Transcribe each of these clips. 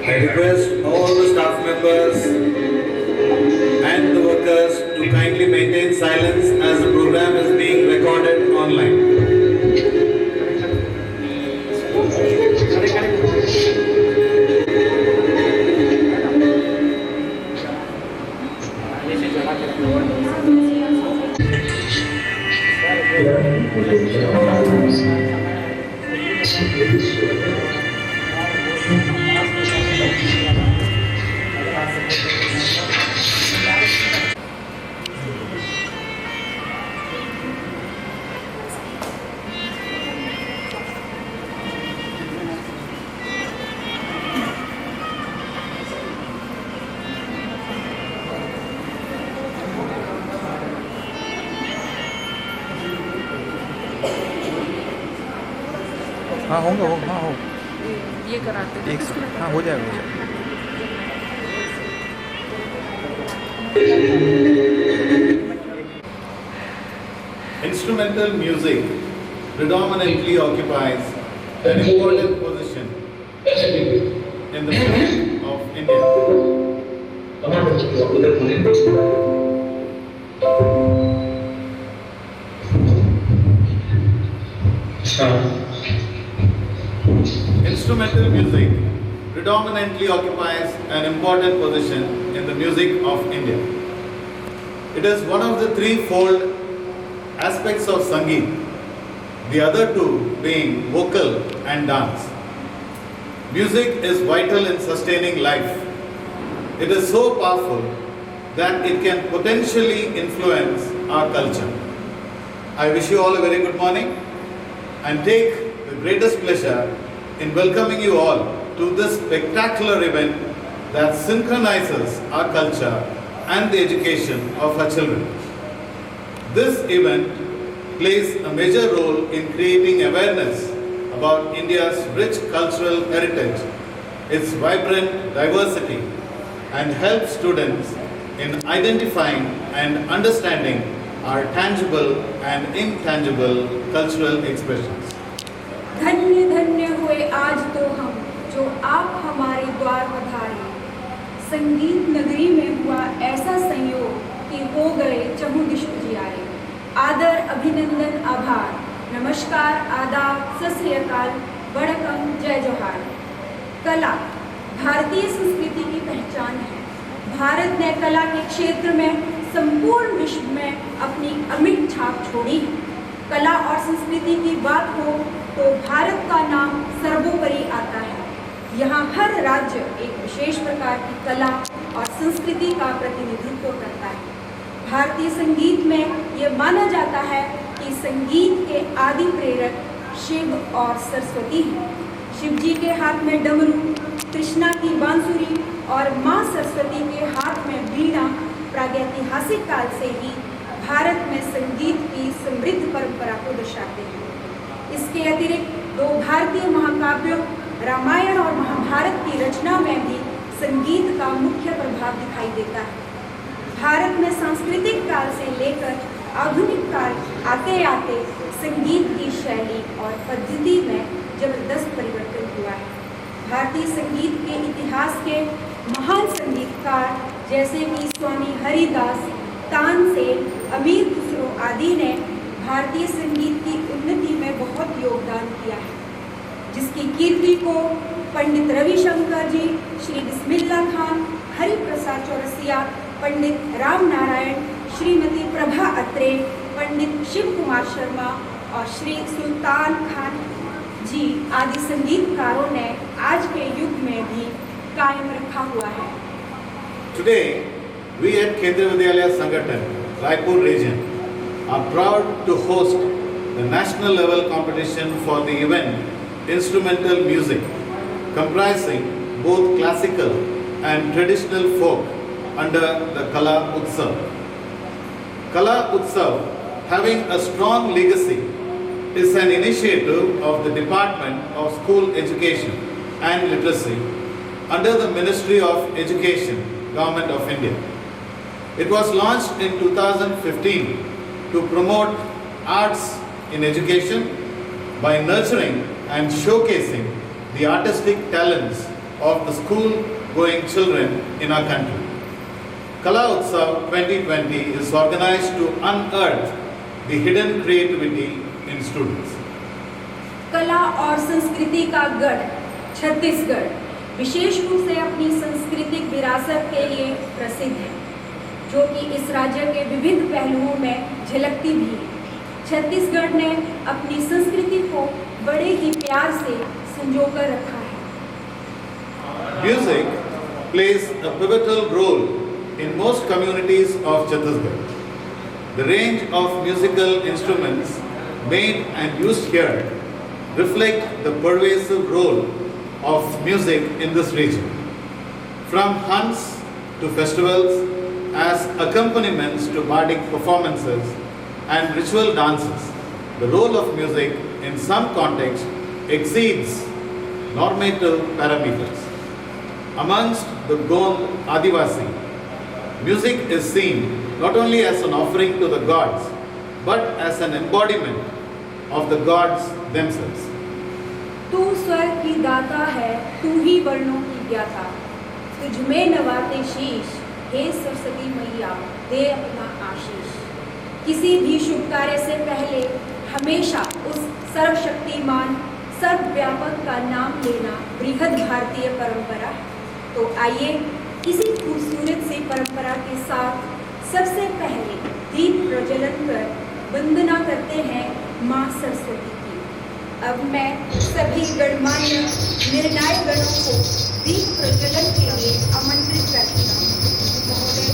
I request all the staff members and the workers to kindly maintain silence as the program is being recorded online. हाँ होंगे हो हाँ हो ये कराते हैं। एक सेकंड हाँ हो जाएगा हो जाएगा Instrumental music predominantly occupies an important position in the music of India. Instrumental music predominantly occupies an important position in the music of India. It is one of the threefold aspects of Sangeet, the other two being vocal and dance. Music is vital in sustaining life. It is so powerful that it can potentially influence our culture. I wish you all a very good morning and take the greatest pleasure in welcoming you all to this spectacular event that synchronizes our culture and the education of our children. This event plays a major role in creating awareness about India's rich cultural heritage, its vibrant diversity, and helps students in identifying and understanding our tangible and intangible cultural expressions. धन्य धन्य हुए आज तो हम जो आप हमारे द्वार पधारे। संगीत नगरी में हुआ ऐसा संयोग कि हो गए चहुँ दिश उजियारे। आदर अभिनंदन आभार नमस्कार आदाब सत श्री अकाल वड़कम जय जोहार। कला भारतीय संस्कृति की पहचान है। भारत ने कला के क्षेत्र में संपूर्ण विश्व में अपनी अमिट छाप छोड़ी है। कला और संस्कृति की बात हो तो भारत का नाम सर्वोपरि आता है। यहाँ हर राज्य एक विशेष प्रकार की कला और संस्कृति का प्रतिनिधित्व करता है। भारतीय संगीत में ये माना जाता है कि संगीत के आदि प्रेरक शिव और सरस्वती हैं। शिव जी के हाथ में डमरू, कृष्णा की बांसुरी और माँ सरस्वती के हाथ में वीणा प्रागैतिहासिक काल से ही भारत में संगीत की समृद्ध परंपरा को दर्शाते हैं। इसके अतिरिक्त दो भारतीय महाकाव्यों रामायण और महाभारत की रचना में भी संगीत का मुख्य प्रभाव दिखाई देता है। भारत में सांस्कृतिक काल से लेकर आधुनिक काल आते आते संगीत की शैली और पद्धति में जबरदस्त परिवर्तन हुआ है। भारतीय संगीत के इतिहास के महान संगीतकार जैसे कि स्वामी हरिदास, तानसेन, अमीर खुसरो आदि ने भारतीय संगीत की उन्नति में बहुत योगदान किया है, जिसकी कीर्ति को पंडित रविशंकर जी, श्री बिस्मिल्ला खान, हरि प्रसाद चौरसिया, पंडित राम नारायण, श्रीमती प्रभा अत्रे, पंडित शिव कुमार शर्मा और श्री सुल्तान खान जी आदि संगीतकारों ने आज के युग में भी कायम रखा हुआ है। Today, we at Kendriya Vidyalaya Sangathan, Raipur region, are proud to host the national level competition for the event Instrumental Music, comprising both classical and traditional folk under the Kala Utsav. Kala Utsav, having a strong legacy, is an initiative of the Department of School Education and Literacy under the Ministry of Education, Government of India. It was launched in 2015 to promote arts in education by nurturing and showcasing the artistic talents of the school-going children in our country. Kala Utsav 2020 is organized to unearth the hidden creativity in students. कला और संस्कृति का गढ़ छत्तीसगढ़ विशेष रूप से अपनी सांस्कृतिक विरासत के लिए प्रसिद्ध है, जो कि इस राज्य के विविध पहलुओं में झलकती भी है। छत्तीसगढ़ ने अपनी संस्कृति को बड़े ही प्यार से संजोकर रखा है। Music plays a pivotal role in most communities of Chhattisgarh. The range of musical instruments made and used here reflect the pervasive role of music in this region. From hunts to festivals, as accompaniments to bardic performances and ritual dances, the role of music in some contexts exceeds normative parameters. Amongst the Gond Adivasi, music is seen not only as an offering to the gods, but as an embodiment of the gods themselves. तू स्वर की दाता है, तू ही वर्णों की ज्ञाता, तुझ में नवाते शीश, हे सरस्वती मैया दे अपना आशीष। किसी भी शुभ कार्य से पहले हमेशा उस सर्वशक्तिमान सर्वव्यापक का नाम लेना बृहद भारतीय परंपरा। तो आइए इसी खूबसूरत सी परंपरा के साथ सबसे पहले दीप प्रज्वलन कर वंदना करते हैं माँ सरस्वती की। अब मैं सभी गणमान्य निर्णायक गणों को दीप प्रज्वलन के लिए आमंत्रित करती हूँ। महोदय,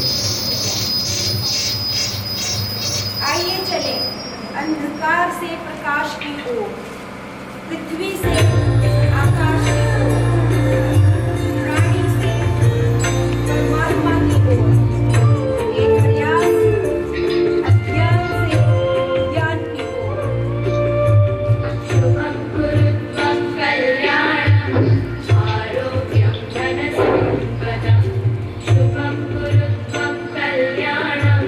आइए चले अंधकार से प्रकाश की ओर, पृथ्वी से आकाश की ओर, प्राणी से परमात्मा की ओर, एक प्रयास अज्ञान से ज्ञान की ओर। शुभं कुरुत्वं कल्याणं आरोग्यं धनसम्पदं। शुभं कुरुत्वं कल्याणं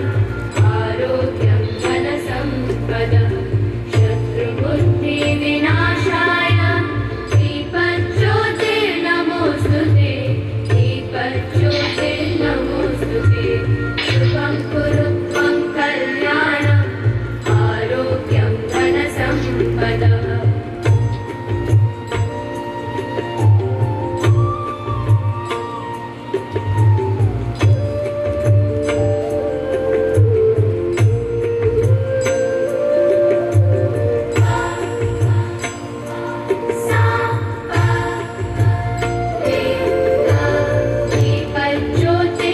आरोग्यं धनसम्पदं। शत्रुबुद्धिविनाशाय दीपज्योतिर्नमोऽस्तुते, दीपज्योतिर्नमोऽस्तुते। शुभं कुरुत्वं कल्याणं आरोग्यं धनसम्पदः।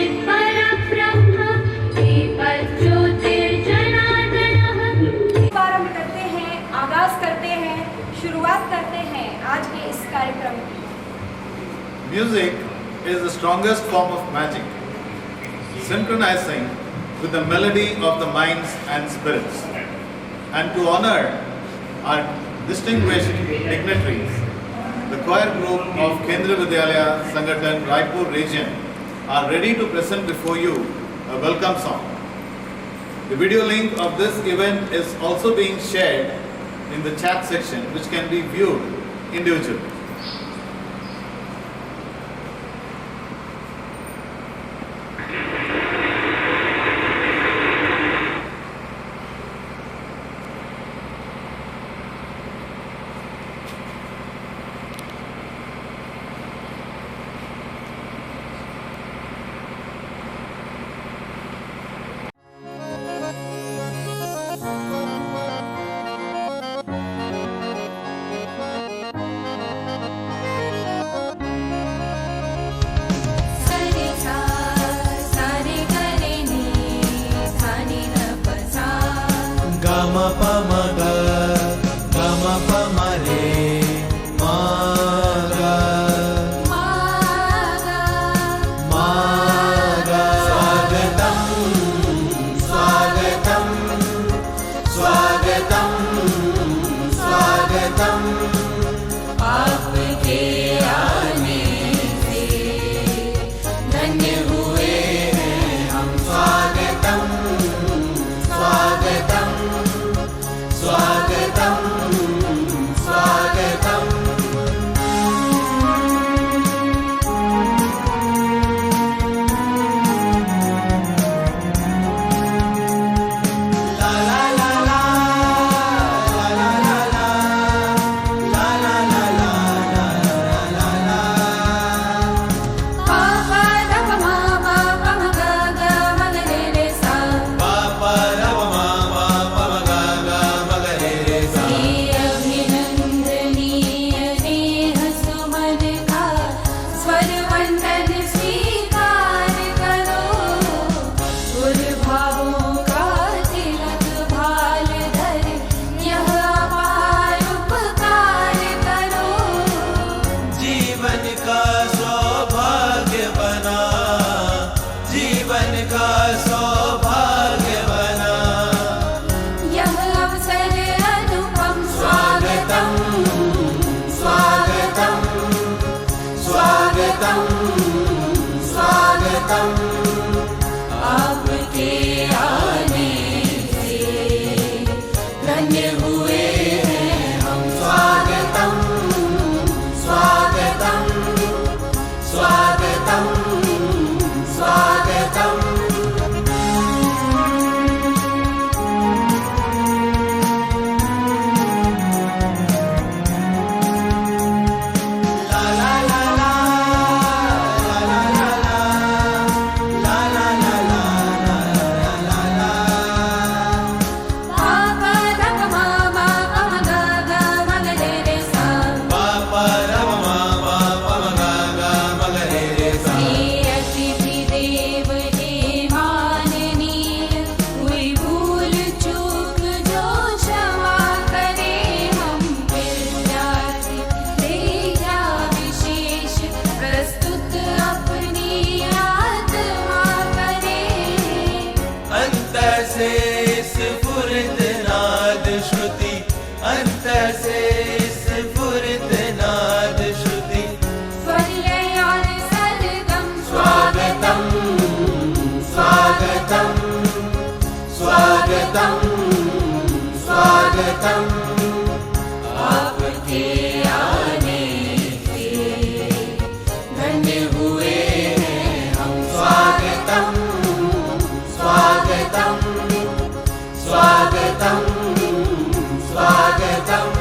दीपज्योतिर्परब्रह्म, दीपज्योतिर्जनार्दनः। प्रारंभ करते हैं, आगाज करते हैं, शुरुआत करते हैं आज के इस कार्यक्रम की। Music is the strongest form of magic, synchronizing with the melody of the minds and spirits. And to honor our distinguished dignitaries, the choir group of Kendriya Vidyalaya Sangathan Raipur region are ready to present before you a welcome song. The video link of this event is also being shared in the chat section, which can be viewed individually. कैसे स्फुरित नाद श्रुति वल्लयार सरगम स्वागतम स्वागतम स्वागतम स्वागतम आपके आने से धन्य हुए हैं हम स्वागतम स्वागतम स्वागतम स्वागतम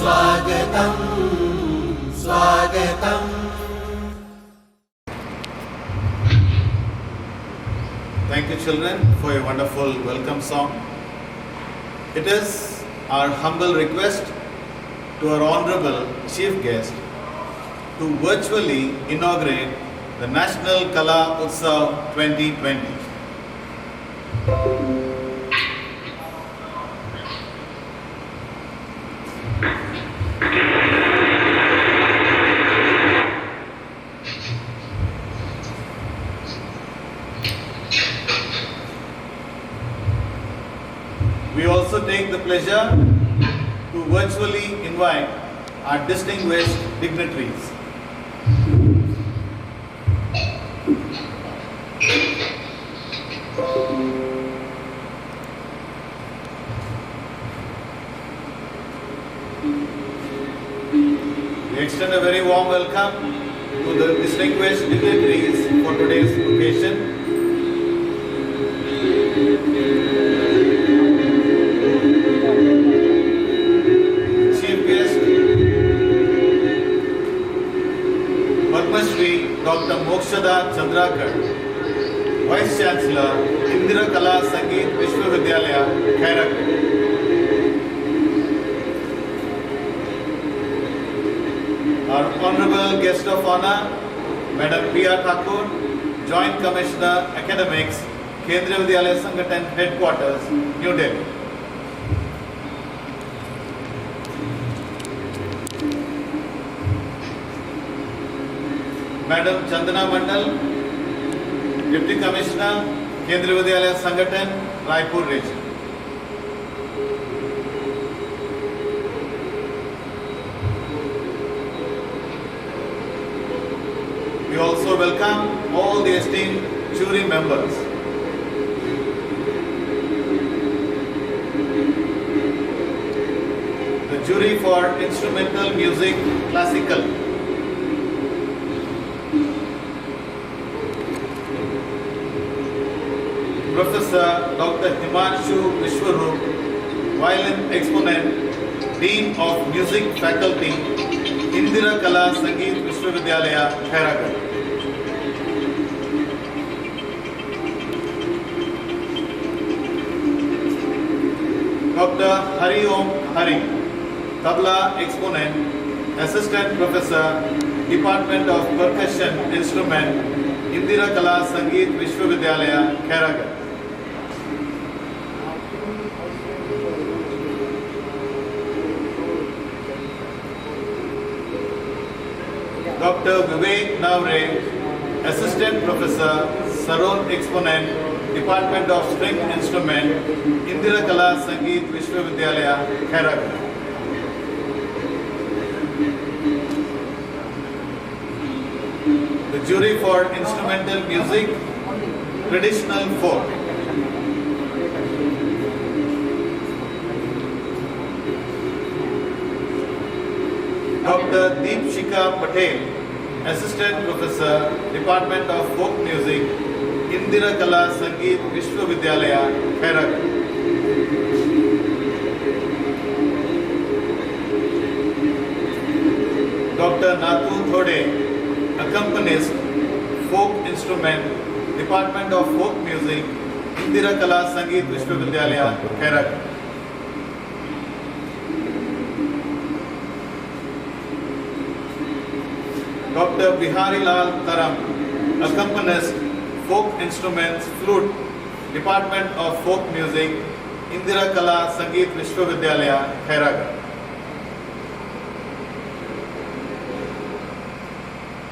स्वागतम स्वागतम Thank you, children, for your wonderful welcome song. It is our humble request to our honorable chief guest to virtually inaugurate the National Kala Utsav 2020. We also take the pleasure to virtually invite our distinguished dignitaries. We extend a very warm welcome to the distinguished dignitaries for today's occasion. Dr. Mokshada Chandrakar, Vice Chancellor, Indira Kala Sangeet Vishwavidyalaya, Khairagarh. Our Honorable Guest of Honor, Madam P.R. Thakur, Joint Commissioner, Academics, Kendriya Vidyalaya Sangathan Headquarters, New Delhi. Madam Chandana Mandal, Deputy Commissioner, Kendriya Vidyalaya Sangathan, Raipur Region. We also welcome all the esteemed jury members. The jury for instrumental music, classical. Professor Dr. Himanshu Vishwaroop, violin exponent, Dean of Music Faculty, Indira Kala Sangeet Vishwavidyalaya, Khairagarh. Dr. Hari Om Hari, tabla exponent, Assistant Professor, Department of Percussion Instrument, Indira Kala Sangeet Vishwavidyalaya, Khairagarh. Dr. Vivek Navre, Assistant Professor, Saron Exponent, Department of String Instrument, Indira Kala Sangeet Vishwavidyalaya, Khairagarh. The jury for instrumental music, traditional folk. Dr. Deepshika Patel, Assistant Professor, Department of Folk Music, Indira Kala Sangeet Vishwavidyalaya, Khairagarh. Dr. Nathu Thode, accompanist, folk instrument, Department of Folk Music, Indira Kala Sangeet Vishwavidyalaya, Khairagarh. Dr. Bihari Lal Taram, accompanist, folk instruments, flute, Department of Folk Music, Indira Kala Sangeet Vishwavidyalaya, Khairagarh.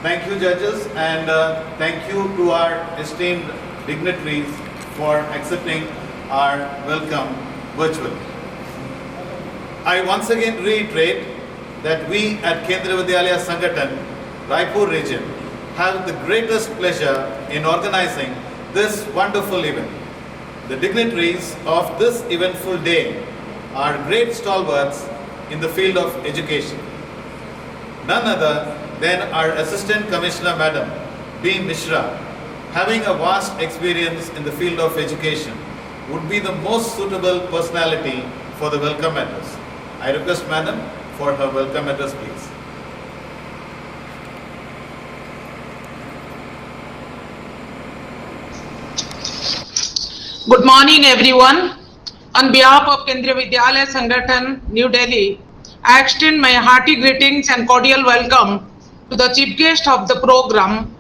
Thank you, judges, and thank you to our esteemed dignitaries for accepting our welcome virtually. I once again reiterate that we at Kendriya Vidyalaya Sangathan, Raipur region, have the greatest pleasure in organizing this wonderful event. The dignitaries of this eventful day are great stalwarts in the field of education. None other than our Assistant Commissioner Madam B. Mishra, having a vast experience in the field of education, would be the most suitable personality for the welcome address. I request Madam for her welcome address, please. Good morning, everyone. On behalf of Kendriya Vidyalaya Sangathan, New Delhi, I extend my hearty greetings and cordial welcome to the chief guest of the program,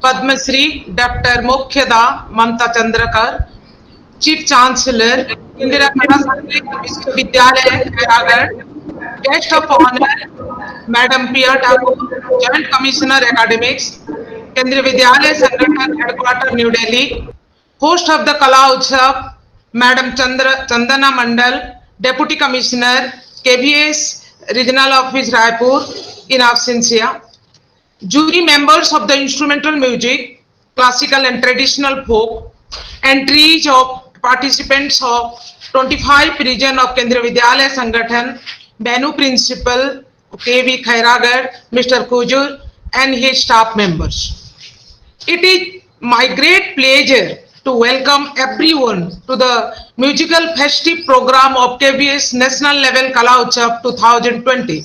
Padma Shri Dr. Mukhyada Mamta Chandrakar, Chief Chancellor, Indira Gandhi Vishwavidyalaya, Khairagarh, Guest of Honor, Madam Priya Thakur, Joint Commissioner Academics, Kendriya Vidyalaya Sangathan, Headquarters, New Delhi, Host of the Kala Utsav, Madam Chandana Mandal, Deputy Commissioner, KVS Regional Office Raipur, in absentia, jury members of the instrumental music, classical and traditional folk, entries of participants of 25 region of Kendriya Vidyalaya Sangathan, Benu Principal, KV Khairagarh, Mr. Kujur, and his staff members. It is my great pleasure to welcome everyone to the musical festive program of KVS National Level Kala Utsav 2020.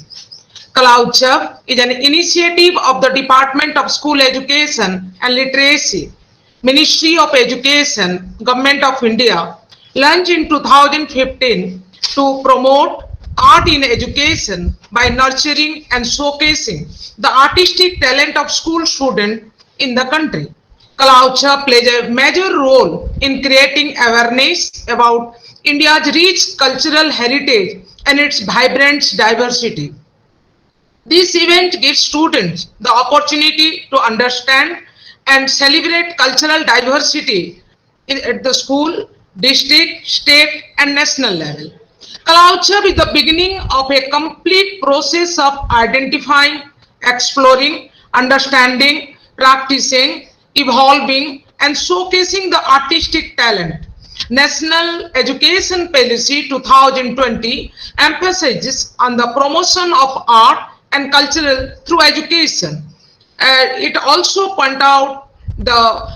Kala Utsav is an initiative of the Department of School Education and Literacy, Ministry of Education, Government of India, launched in 2015 to promote art in education by nurturing and showcasing the artistic talent of school students in the country. Kala Utsav plays a major role in creating awareness about India's rich cultural heritage and its vibrant diversity. This event gives students the opportunity to understand and celebrate cultural diversity at the school, district, state, and national level. Kala Utsav is the beginning of a complete process of identifying, exploring, understanding, practicing, evolving, and showcasing the artistic talent. National Education Policy 2020 emphasizes on the promotion of art and culture through education. It also points out the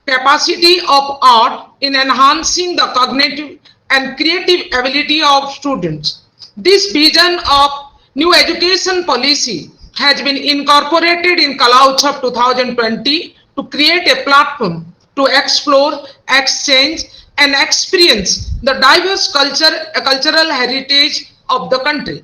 capacity of art in enhancing the cognitive and creative ability of students. This vision of new education policy has been incorporated in Kala Utsav 2020 to create a platform to explore, exchange, and experience the diverse cultural heritage of the country.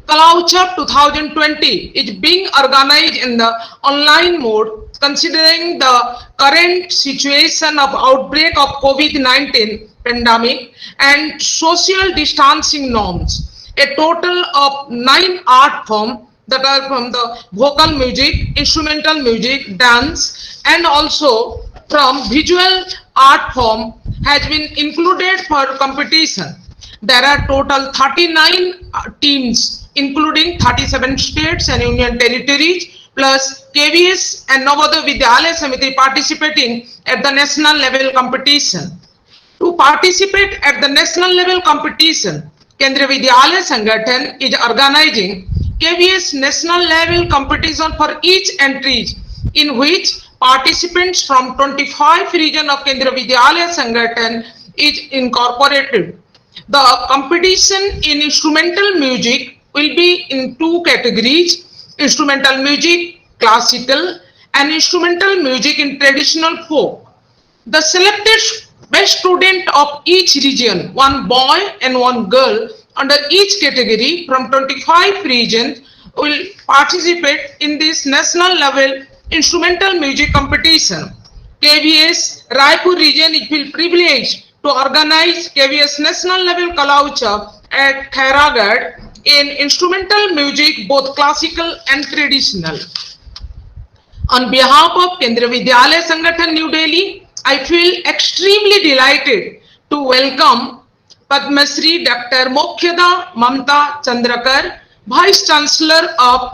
Kala Utsav 2020 is being organized in the online mode, considering the current situation of outbreak of COVID-19 pandemic and social distancing norms. A total of 9 art forms that are from the vocal music, instrumental music, dance, and also from visual art form has been included for competition. There are total 39 teams, including 37 states and union territories, plus KVS and Navodaya Vidyalaya Samiti participating at the national level competition. To participate at the national level competition, Kendriya Vidyalaya Sangathan is organizing KVS national level competition for each entry, in which participants from 25 region of Kendriya Vidyalaya Sangathan is incorporated. The competition in instrumental music will be in 2 categories: instrumental music, classical, and instrumental music in traditional folk. The selected best student of each region, 1 boy and 1 girl under each category from 25 regions, will participate in this national level instrumental music competition. KVS Raipur region is feel privileged to organize KVS national level Kala Utsav at Khairagarh in instrumental music, both classical and traditional. On behalf of Kendriya Vidyalaya Sangathan, New Delhi, I feel extremely delighted to welcome Padmasri Dr. Mokhyada Mamta Chandrakar, Vice Chancellor of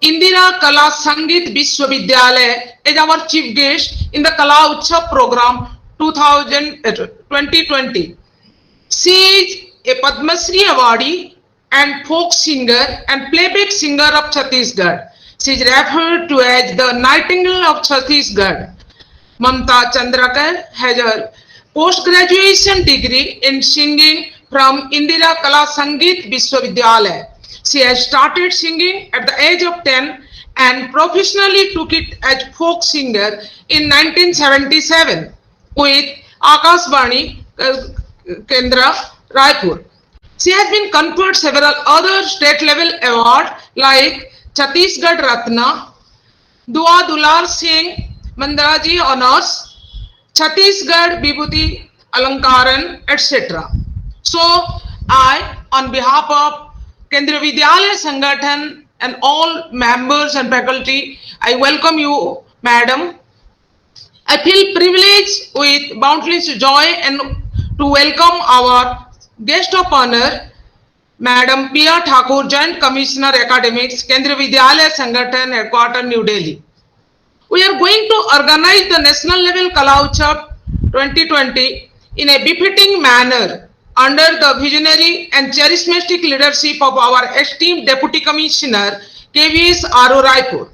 Indira Kala Sangeet Vishwavidyalaya, is our chief guest in the Kala Utsav program 2020. She is a Padmasri awardee and folk singer and playback singer of Chhattisgarh. She is referred to as the Nightingale of Chhattisgarh. Mamta Chandrakar has a post-graduation degree in singing from Indira Kala Sangeet Vishwavidyalaya. She has started singing at the age of 10 and professionally took it as folk singer in 1977 with Akashvani Kendra, Raipur. She has been conferred several other state-level awards like Chhattisgarh Ratna, Dua Dular Singh Mandaraji Honors, Chhattisgarh Vibhuti Alankaran, etc. So, I, on behalf of Kendriya Vidyalaya Sangathan and all members and faculty, I welcome you, Madam. I feel privileged with boundless joy and to welcome our guest of honor, Madam P.R. Thakur, Joint Commissioner Academics, Kendriya Vidyalaya Sangathan, Headquarters, New Delhi. We are going to organize the National Level Kala Utsav 2020 in a befitting manner under the visionary and charismatic leadership of our esteemed Deputy Commissioner, KVS R.O. Raipur.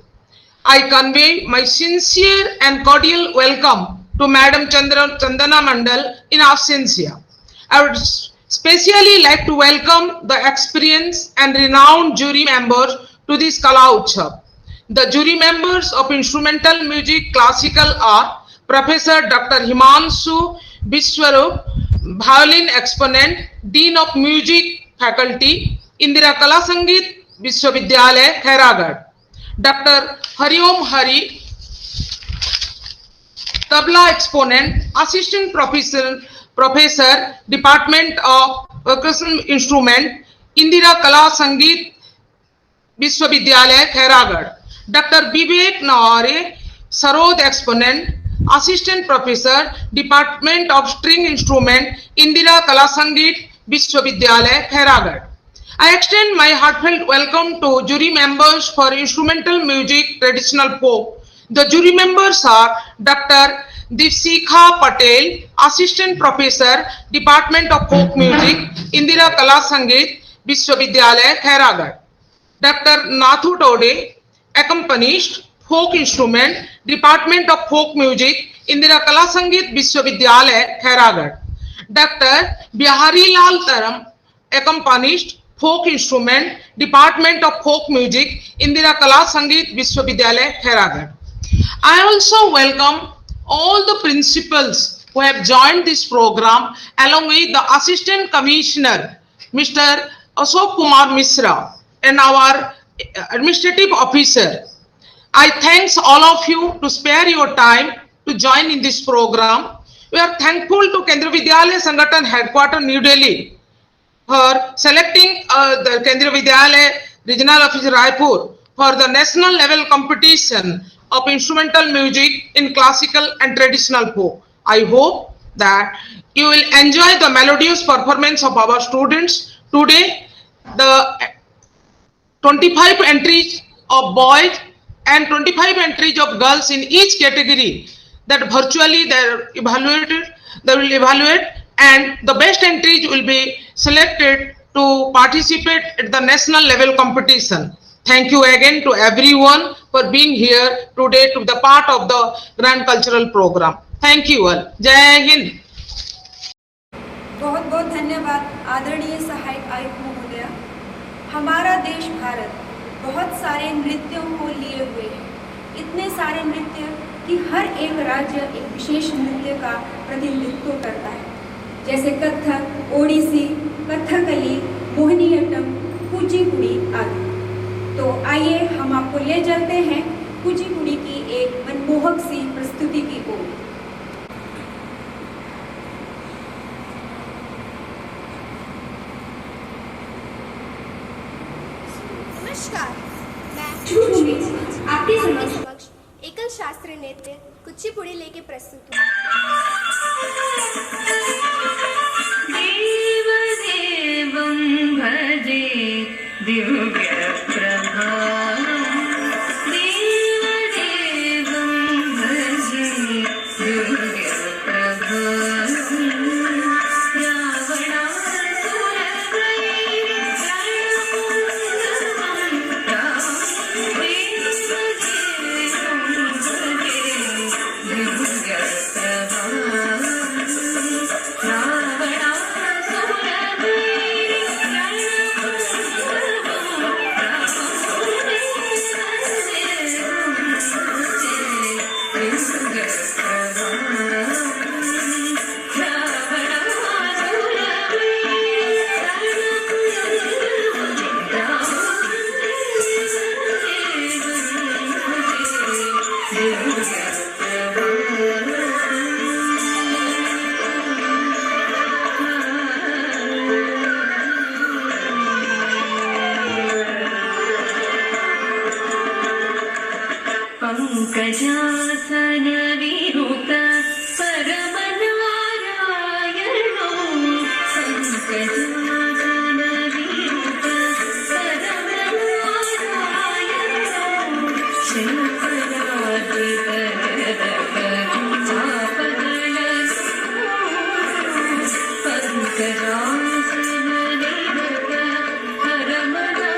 I convey my sincere and cordial welcome to Madam Chandana Mandal in absentia. I would specially like to welcome the experienced and renowned jury members to this Kala Utsav. The jury members of instrumental music classical are Professor Dr. Himanshu Vishwarup, violin exponent, Dean of Music Faculty, Indira Kala Sangeet Vishwavidyalaya, Khairagarh. Dr. Hariom Hari, tabla exponent, Assistant Professor, Department of Percussion Instrument, Indira Kala Sangeet Vishwavidyalaya, Khairagarh. Dr. Vivek Naware, Sarod exponent, Assistant Professor, Department of String Instrument, Indira Kala Sangeet Vishwavidyalaya, Khairagarh. I extend my heartfelt welcome to jury members for instrumental music traditional folk. The jury members are Dr. Dipsikha Patel, Assistant Professor, Department of Folk Music, Indira Kala Sangeet Vishwavidyalaya, Khairagarh. Dr. Nathu Tode, accompanist, folk instrument, Department of Folk Music, Indira Kala Sangeet Vishwavidyalaya, Khairagarh. Dr. Bihari Lal Taram, accompanist, folk instrument, Department of Folk Music, Indira Kala Sangeet Vishwavidyalaya, Khairagarh. I also welcome all the principals who have joined this program along with the Assistant Commissioner, Mr. Ashok Kumar Misra, and our administrative officer. I thank all of you to spare your time to join in this program. We are thankful to Kendriya Vidyalaya Sangathan Headquarters, New Delhi, for selecting the Kendriya Vidyalaya Regional Office Raipur for the national level competition of instrumental music in classical and traditional folk. I hope that you will enjoy the melodious performance of our students. Today, the 25 entries of boys and 25 entries of girls in each category that virtually they will evaluate, and the best entries will be selected to participate at the national level competition. Thank you again to everyone for being here today to the part of the grand cultural program. Thank you all. Jai Hind. बहुत बहुत धन्यवाद आदरणीय सहायक आयुक्त महोदया। हमारा देश भारत बहुत सारे नृत्यों को लिए हुए है, इतने सारे नृत्य कि हर एक राज्य एक विशेष नृत्य का प्रतिनिधित्व करता है, जैसे कथक, ओडिसी, कथकली, मोहिनीअट्टम, कुचिपुड़ी आदि। तो आइए हम आपको ले चलते हैं कुचिपुड़ी की एक मनमोहक सी प्रस्तुति की ओर। नमस्कार, मैं आपके समक्ष एकल शास्त्रीय नृत्य कुचिपुड़ी लेके प्रस्तुत हूँ। पंकजासन विरुत परमनारायणो पंकजासन विरुत परमनारायणो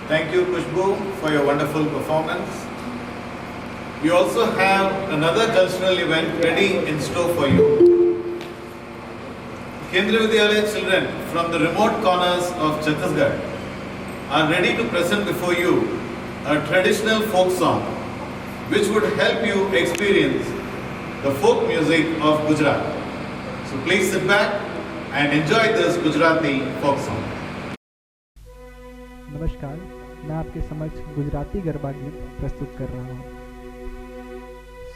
Thank you, Khushbu, for your wonderful performance. We also have another cultural event ready in store for you. Kendriya Vidyalaya children from the remote corners of Chhattisgarh are ready to present before you a traditional folk song which would help you experience the folk music of Gujarat. So please sit back and enjoy this Gujarati folk song. नमस्कार, मैं आपके समक्ष गुजराती गरबा गीत प्रस्तुत कर रहा हूँ।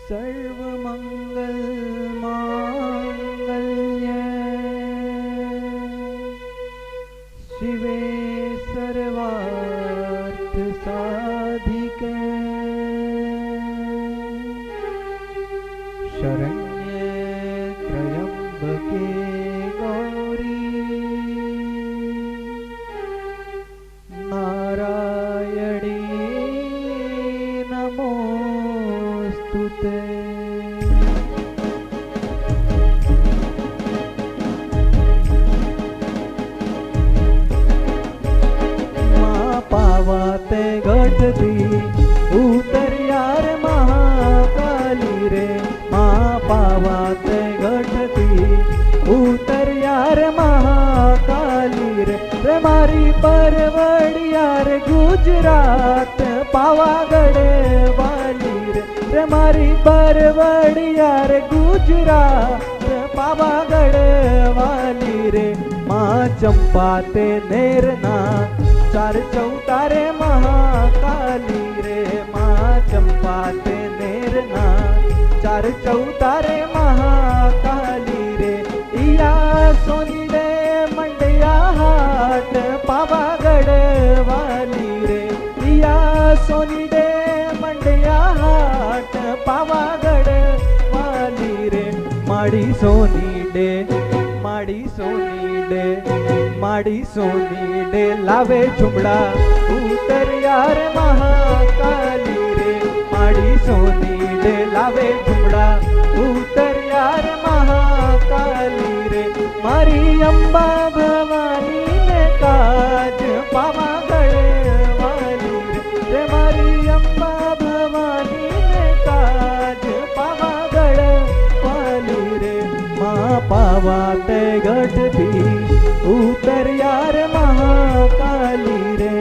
सर्वमंगल मांगल्ये शिवे सर्वार्थ साधिके शरण्ये त्र्यंबके गौरी नारायणी नमोस्तुते। माँ पावाते घटती उतर्यार महाकाली रे, माँ पावाते घटती उतर्यार महाकाली रे, रे मारी परवड़िया रे गुजरात पावागढ़ वाली रे, रे मारी परवड़िया रे गुजरात पावागढ़ वाली रे। माँ चंपा ते नेरना चार चौतारे महाकाली रे, माँ चंपा ते नेरना चार चौतारे महाकाली रे। इया सोनी रे मंडिया हाट पावागढ़ वाली रे, इया सोनी रे मंडिया हाट पावागढ़ वाली रे। माड़ी सोनी डे माड़ी सोनी डे माड़ी सोनी डे लावे झुमड़ा उतर्यार महाकाली रे, माड़ी सोनी डे लावे झुमड़ा उतर्यार महाकाली रे। मारी अम्बा भवानी ने काज पावागढ़ वाली रे, मारी अम्बा भवानी ने काज पावागढ़ वाली रे। माँ पावाते घटती उतर्यार महाकाली रे।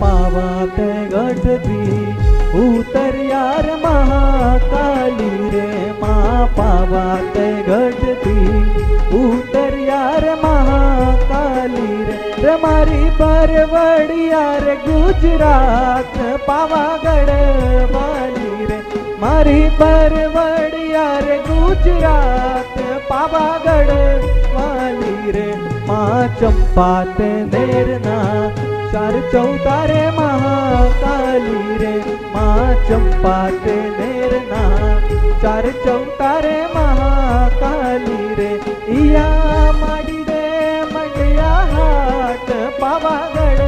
पावाते घटती उतर्यार महाकाली रे, माँ पावाते घटती उतर्यार महाकाली रे, रे मारी परवड़िया रे गुजरात पावागढ़ वाली रे, मारी परवड़िया रे गुजरात पावागढ़ वाली रे। माँ चंपा ते नेरना चार चौतारे महाकाली रे, माँ चंपा ते नेरना चार चौतारे महाकाली रे। इया माड़ी रे मंडिया हाट पावागढ़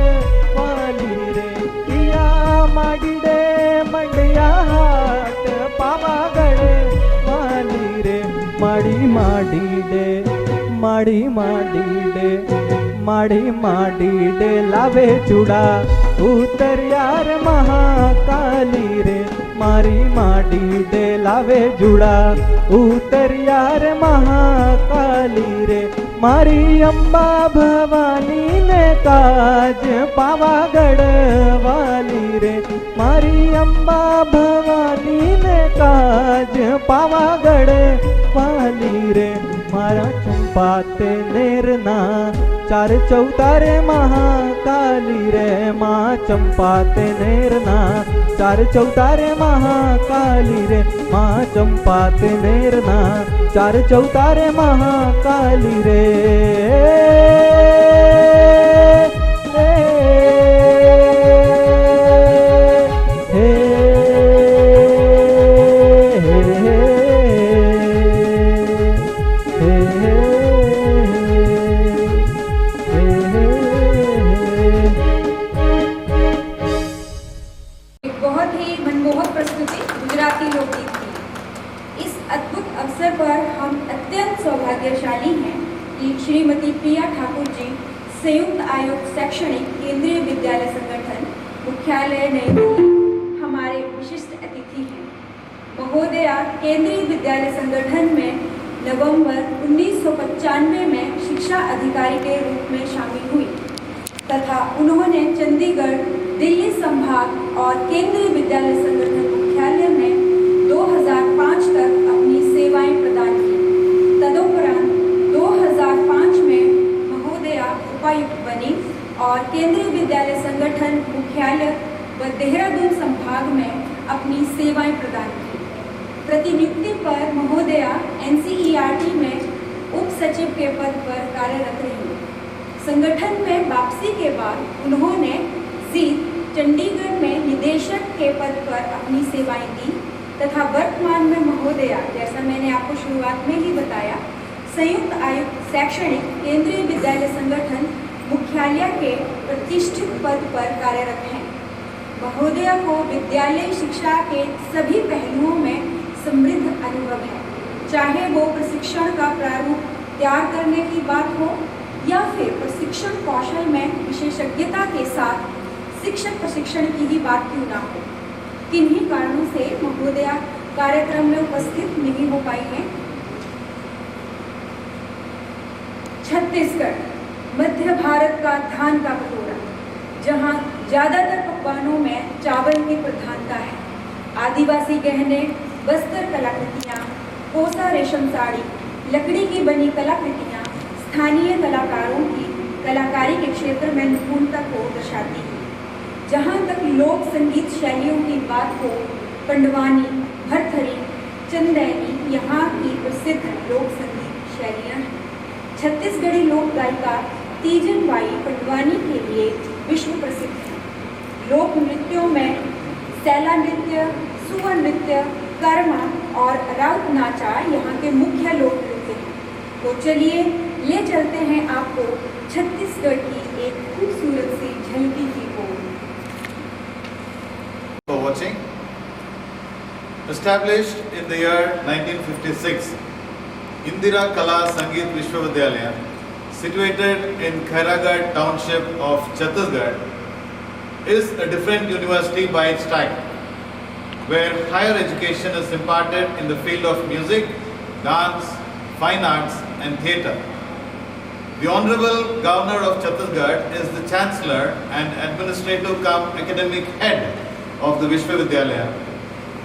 वाली रे, इया माड़ी रे मंडिया हाट पावागढ़ वाली रे। माड़ी माड़ी डे माड़ी माड़ी डे माड़ी माड़ी डे लावे चूड़ा उतर्यार महाकाली रे, मारी माड़ी डे लावे जुड़ा उतर्यार महाकाली रे। मारी अम्बा भवानी ने काज पावागढ़ वाली रे, मारी अम्बा भवानी ने काज पावागढ़ वाली रे। मारा चंपा ते नेरना चार चौतारे महाकाली रे, माँ चंपा ते नेरना चार चौतारे महाकाली रे, माँ चंपा ते नेरना चार चौतारे महाकाली रे। श्रीमती प्रिया ठाकुर जी, संयुक्त आयुक्त शैक्षणिक केंद्रीय विद्यालय संगठन मुख्यालय नई दिल्ली, हमारे विशिष्ट अतिथि हैं। महोदया केंद्रीय विद्यालय संगठन में नवंबर 1995 में शिक्षा अधिकारी के रूप में शामिल हुई तथा उन्होंने चंडीगढ़, दिल्ली संभाग और केंद्रीय विद्यालय संगठन मुख्यालय में 2005 तक अपनी सेवाएं प्रदान की। तदुपरांत 2005 में महोदया उपायुक्त बनी और केंद्रीय विद्यालय संगठन मुख्यालय व देहरादून संभाग में अपनी सेवाएं प्रदान की। प्रतिनियुक्ति पर महोदया NCERT में उप सचिव के पद पर कार्यरत रही। संगठन में वापसी के बाद उन्होंने चंडीगढ़ में निदेशक के पद पर अपनी सेवाएं दी तथा वर्तमान में महोदया, जैसा मैंने आपको शुरुआत में ही बताया, संयुक्त आयुक्त शैक्षणिक केंद्रीय विद्यालय संगठन मुख्यालय के प्रतिष्ठित पद पर कार्यरत हैं। महोदया को विद्यालय शिक्षा के सभी पहलुओं में समृद्ध अनुभव है, चाहे वो प्रशिक्षण का प्रारूप तैयार करने की बात हो या फिर प्रशिक्षण कौशल में विशेषज्ञता के साथ शिक्षक प्रशिक्षण की ही बात क्यों ना हो। किन्हीं कारणों से महोदया कार्यक्रम में उपस्थित नहीं हो पाई हैं। छत्तीसगढ़ मध्य भारत का धान का कटोरा, जहां ज्यादातर पकवानों में चावल की प्रधानता है। आदिवासी गहने, बस्तर कलाकृतियाँ, कोसा रेशम साड़ी, लकड़ी की बनी कलाकृतियाँ स्थानीय कलाकारों की कलाकारी के क्षेत्र में निपुणता को दर्शाती है। जहाँ तक लोक संगीत शैलियों की बात हो, पंडवानी, भरथरी, चंदैनी यहाँ की प्रसिद्ध लोक संगीत शैलियाँ हैं। छत्तीसगढ़ी लोक गायिका तीजन बाई पंडवानी के लिए विश्व प्रसिद्ध है। लोक नृत्यों में सैला नृत्य, सुआ नृत्य, कर्मा और राउत नाचा यहाँ के मुख्य लोक नृत्य हैं। तो चलिए ले चलते हैं आपको छत्तीसगढ़ की एक खूबसूरत सी झलकी की ओर। For watching. Established in the year 1956, Indira Kala Sangeet Vishwavidyalaya, situated in Khairagarh township of Chhattisgarh, is a different university by its type, where higher education is imparted in the field of music, dance, fine arts and theatre. The Honorable Governor of Chhattisgarh is the Chancellor and Administrative cum Academic Head of the Vishwavidyalaya.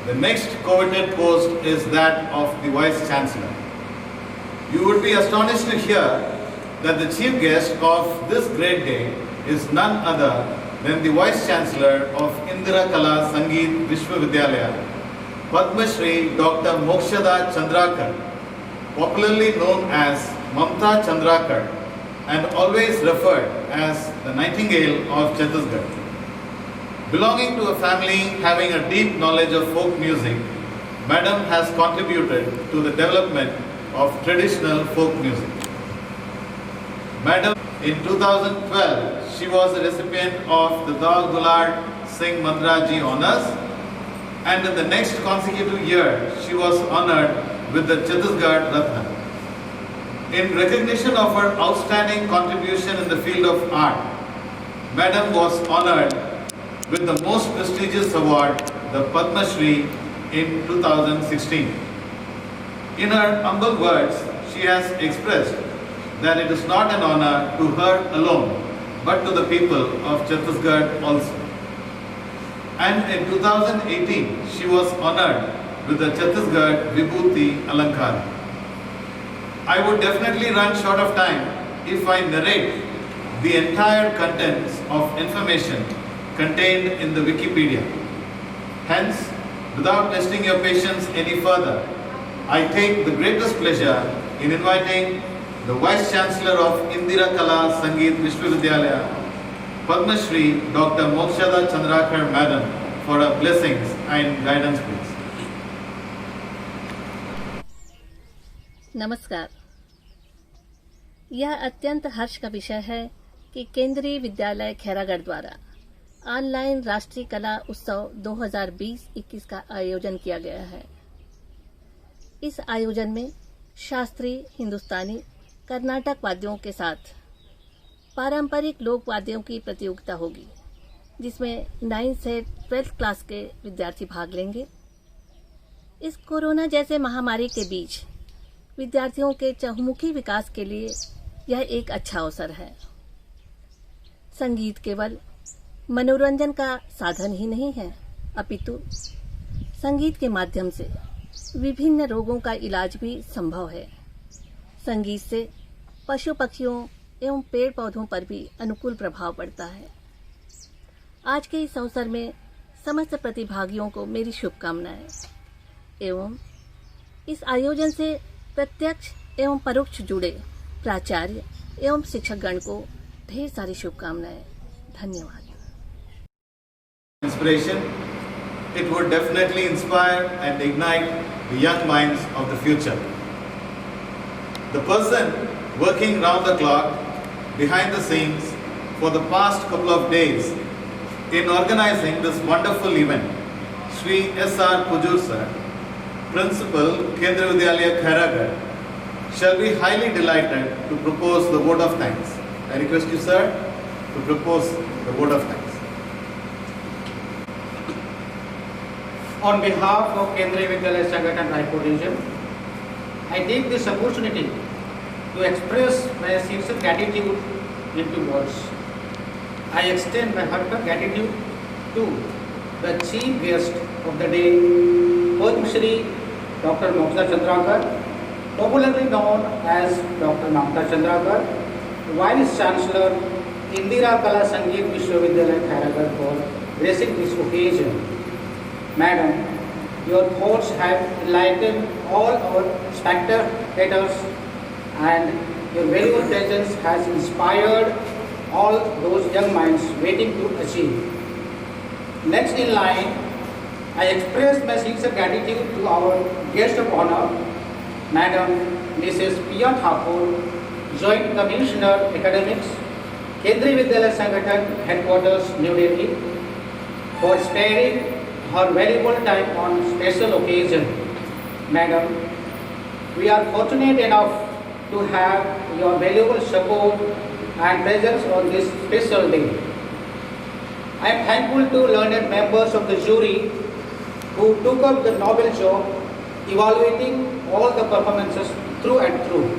The next coveted post is that of the Vice Chancellor. You would be astonished to hear that the chief guest of this great day is none other than the Vice Chancellor of Indira Kala Sangeet Vishwavidyalaya, Padma Shri Dr. Mokshada Chandrakar, popularly known as Mamta Chandrakar and always referred as the Nightingale of Chhattisgarh. Belonging to a family having a deep knowledge of folk music, Madam has contributed to the development of traditional folk music. Madam, in 2012, she was a recipient of the Dal Dulad Singh Mandraji Honours, and in the next consecutive year, she was honoured with the Chhattisgarh Ratna. In recognition of her outstanding contribution in the field of art, Madam was honoured with the most prestigious award, the Padma Shri, in 2016. In her humble words, she has expressed that it is not an honor to her alone, but to the people of Chhattisgarh also. And in 2018, she was honoured with the Chhattisgarh Vibhuti Alankar. I would definitely run short of time if I narrate the entire contents of information contained in the Wikipedia. Hence, without testing your patience any further, I take the greatest pleasure in inviting the Vice Chancellor of Indira Kala Sangeet Vishwavidyalaya, Padma Shri Dr. Mokshada Chandrakar Madam, for her blessings and guidance, please. नमस्कार। यह अत्यंत हर्ष का विषय है कि केंद्रीय विद्यालय खैरागढ़ द्वारा ऑनलाइन राष्ट्रीय कला उत्सव 2020-21 का आयोजन किया गया है। इस आयोजन में शास्त्रीय, हिंदुस्तानी कर्नाटक वाद्यों के साथ पारंपरिक लोक वाद्यों की प्रतियोगिता होगी, जिसमें 9 से 12th क्लास के विद्यार्थी भाग लेंगे। इस कोरोना जैसे महामारी के बीच विद्यार्थियों के चहुमुखी विकास के लिए यह एक अच्छा अवसर है। संगीत केवल मनोरंजन का साधन ही नहीं है, अपितु संगीत के माध्यम से विभिन्न रोगों का इलाज भी संभव है। संगीत से पशु पक्षियों एवं पेड़ पौधों पर भी अनुकूल प्रभाव पड़ता है। आज के इस अवसर में समस्त प्रतिभागियों को मेरी शुभकामनाएं एवं इस आयोजन से प्रत्यक्ष एवं परोक्ष जुड़े प्राचार्य एवं शिक्षकगण को ढेर सारी शुभकामनाएं। धन्यवाद। Inspiration, it would definitely inspire and ignite the young minds of the future. The person working round the clock behind the scenes for the past couple of days in organizing this wonderful event, Shri S.R. Pujur sir, Principal, Kendriya Vidyalaya Khairagarh, shall be highly delighted to propose the vote of thanks. I request you, sir, to propose the vote of thanks. On behalf of Kendriya Vidyalaya Sangathan Raipur region, I take this opportunity to express my sincere gratitude into words. I extend my heartfelt gratitude to the chief guest of the day, Padma Shri Dr. Mamta Chandrakar, popularly known as Dr. Mamta Chandrakar, Vice Chancellor, Indira Kala Sangeet Vishwavidyalaya Khairagarh, for gracing this occasion. Madam, your thoughts have enlightened all our spectators, and your valuable presence has inspired all those young minds waiting to achieve. Next in line, I express my sincere gratitude to our guest of honor, Madam Mrs. Priya Thakur, Joint Commissioner Academics, Kendriya Vidyalaya Sangathan Headquarters, New Delhi, for sparing her valuable time on special occasion. Madam, we are fortunate enough to have your valuable support and presence on this special day. I am thankful to learned members of the jury who took up the noble job evaluating all the performances through and through.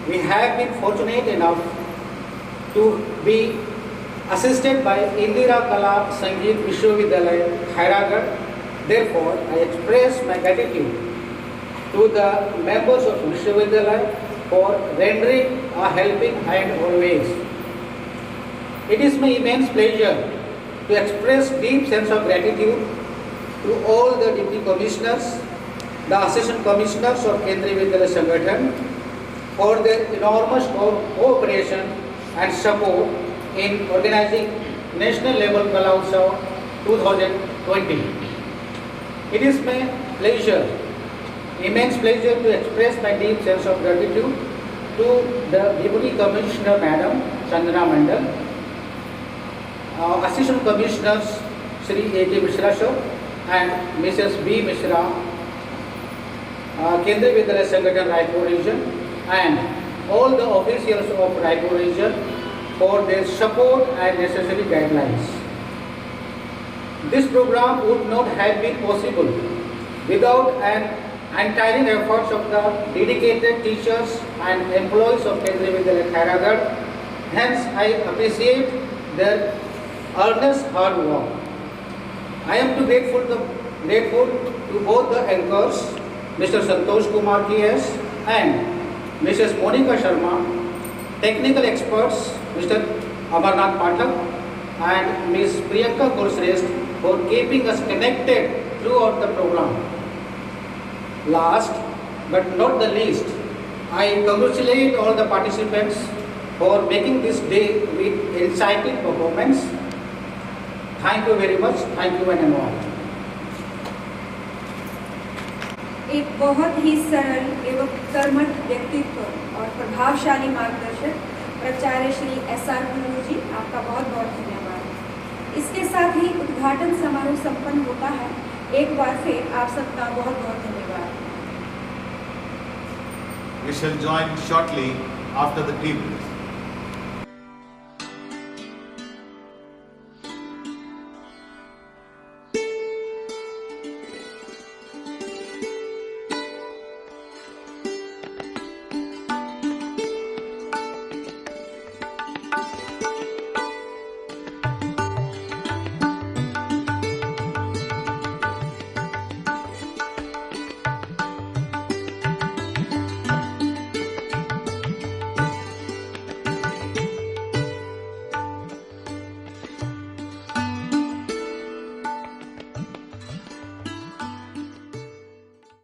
We have been fortunate enough to be assisted by Indira Kala Sangeet Vishwavidyalaya Khairagarh. Therefore, I express my gratitude to the members of Vishwavidyalaya for rendering a helping hand always. It is my immense pleasure to express deep sense of gratitude to all the Deputy Commissioners, the Assistant Commissioners of Kendriya Vidyalaya Sangathan for their enormous cooperation and support in organizing National Level Kala Utsav 2020. It is my pleasure, immense pleasure, to express my deep sense of gratitude to the Deputy Commissioner Madam Chandana Mandal, Assistant Commissioners Shri A.K. Mishra Sir and Mrs. B. Mishra, Kendriya Vidyalaya Sangathan Raipur region, and all the officials of Raipur region for their support and necessary guidelines. This program would not have been possible without an untiring efforts of the dedicated teachers and employees of Kendriya Vidyalaya Khairagarh. Hence, I appreciate their earnest hard work. I am grateful to both the anchors, Mr. Santosh Kumar K.S. and Mrs. Monica Sharma, technical experts, Mr. Amarnath Pathak and Ms. Priyanka Gurshresth, for keeping us connected throughout the program. Last but not the least, I congratulate all the participants for making this day with exciting performance. Thank you very much. Thank you and all. एक बहुत ही सरल एवं कर्मठ व्यक्तित्व और प्रभावशाली मार्गदर्शक प्राचार्य श्री S.R. पुजूर जी, आपका बहुत बहुत धन्यवाद। इसके साथ ही उद्घाटन समारोह संपन्न होता है। एक बार फिर आप सबका बहुत बहुत धन्यवाद। we shall join shortly after the tea break.